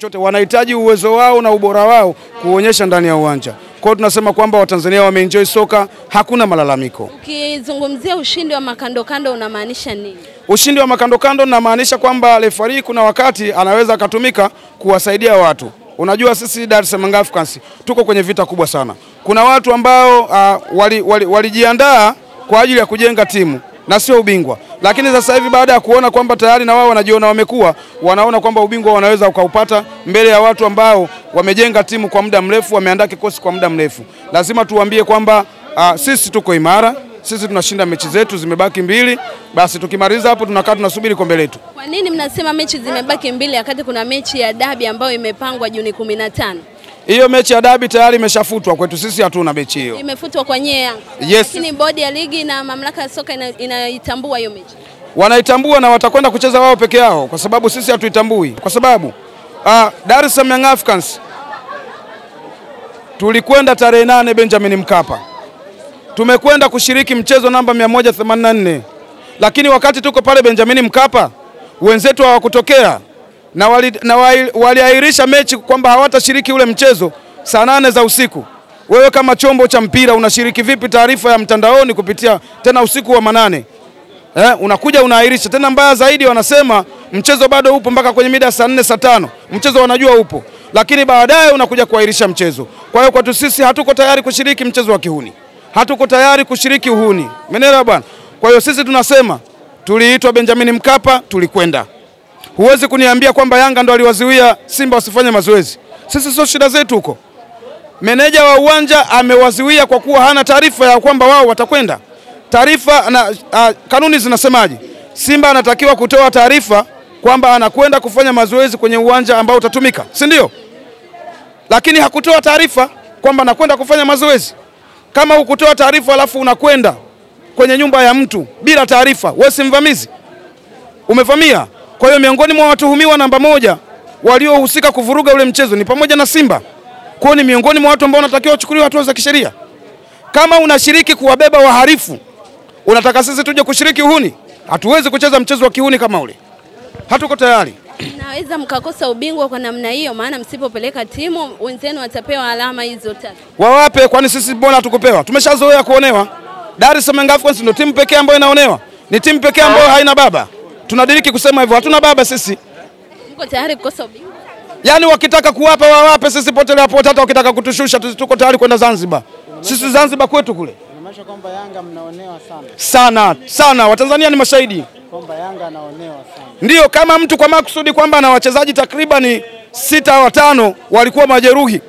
chote wanahitaji uwezo wao na ubora wao kuonyesha ndani ya uwanja. Kwa hiyo tunasema kwamba Watanzania wameenjoy soka, hakuna malalamiko. Ukizungumzia ushindi wa makando kando unamaanisha nini? Ushindi wa makando kando unamaanisha kwamba referee kuna wakati anaweza akatumika kuwasaidia watu. Unajua sisi Dar es Salaam Africans tuko kwenye vita kubwa sana. Kuna watu ambao walijiandaa kwa ajili ya kujenga timu na sio ubingwa. Lakini sasa hivi baada ya kuona kwamba tayari na wao wanajiona wamekuwa, wanaona kwamba ubingwa wanaweza ukaupata mbele ya watu ambao wamejenga timu kwa muda mrefu, wameandaa kikosi kwa muda mrefu. Lazima tuwaambie kwamba sisi tuko imara, sisi tunashinda mechi zetu, zimebaki 2, basi tukimaliza hapo tunakaa tunasubiri kombe letu. Kwa nini mnasema mechi zimebaki 2 wakati kuna mechi ya dabi ambayo imepangwa Juni 15? Hiyo mechi ya dabi tayari imeshafutwa kwetu, sisi hatuna mechi hiyo. Imefutwa kwa nyie Yanga. Yes. Lakini bodi ya ligi na mamlaka ya soka inaitambua hiyo mechi. Wanaitambua na watakwenda kucheza wao peke yao kwa sababu sisi hatuitambui. Kwa sababu Dar es Salaam Africans tulikwenda tarehe 8 Benjamin Mkapa. Tumekwenda kushiriki mchezo namba 184. Lakini wakati tuko pale Benjamin Mkapa wenzetu hawakutokea na waliahirisha mechi kwamba hawatashiriki ule mchezo saa 8 za usiku. Wewe kama chombo cha mpira unashiriki vipi taarifa ya mtandaoni kupitia tena usiku wa manane? Unakuja unaahirisha tena, mbaya zaidi wanasema mchezo bado upo mpaka kwenye mida saa 4 saa 5. Mchezo wanajua upo, lakini baadaye unakuja kuahirisha mchezo. Kwa hiyo kwetu sisi hatuko tayari kushiriki mchezo wa kihuni. Hatuko tayari kushiriki uhuni. Umeelewa bwana? Kwa hiyo sisi tunasema tuliitwa Benjamin Mkapa, tulikwenda. Huwezi kuniambia kwamba Yanga ndo aliwazuia Simba wasifanye mazoezi. Sisi sio shida zetu huko. Meneja wa uwanja amewazuia kwa kuwa hana taarifa ya kwamba wao watakwenda. Taarifa na kanuni zinasemaje? Simba anatakiwa kutoa taarifa kwamba anakwenda kufanya mazoezi kwenye uwanja ambao utatumika, si ndio? Lakini hakutoa taarifa kwamba anakwenda kufanya mazoezi. Kama hukutoa taarifa alafu unakwenda kwenye nyumba ya mtu bila taarifa, wewe si mvamizi? Umevamia. Kwa hiyo miongoni mwa watuhumiwa namba 1 waliohusika kuvuruga ule mchezo ni pamoja na Simba. Kwa hiyo ni miongoni mwa watu ambao wanatakiwa kuchukuliwa hatua za kisheria. Kama unashiriki kuwabeba wahalifu, unataka sisi tuje kushiriki uhuni? Hatuwezi kucheza mchezo wa kihuni kama ule. Hatuko tayari. Naweza mkakosa ubingwa kwa namna hiyo, maana msipopeleka timu wenzenu watapewa alama hizo 3. Wawape, kwani sisi mbona hatukupewa? Tumeshazoea kuonewa. Dar es Salaam Africans ndio timu pekee ambayo inaonewa. Ni timu pekee ambayo haina baba. Tunadiriki kusema hivyo, hatuna baba sisi. Mko tayari kukosa ubingwa? Yaani wakitaka kuwapa wawape, sisi potelea pote, hata wakitaka kutushusha tuko tayari kwenda Zanzibar. Sisi Zanzibar kwetu kule. Inamaanisha kwamba Yanga mnaonewa Sana. Watanzania ni mashahidi. Kwamba Yanga anaonewa sana. Ndio, kama mtu kwa makusudi kwamba na wachezaji takriban 6 au 5 walikuwa majeruhi.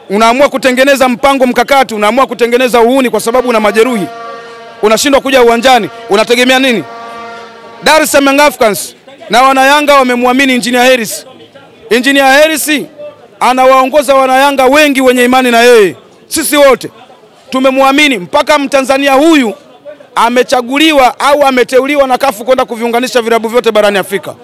Unaamua kutengeneza mpango mkakati, unaamua kutengeneza uhuni kwa sababu una majeruhi. Unashindwa kuja uwanjani, unategemea nini? Dar es Salaam Africans na wanayanga wamemwamini Engineer Harris. Engineer Harris anawaongoza wanayanga wengi wenye imani na yeye. Sisi wote tumemwamini, mpaka Mtanzania huyu amechaguliwa au ameteuliwa na CAF kwenda kuviunganisha vilabu vyote barani Afrika.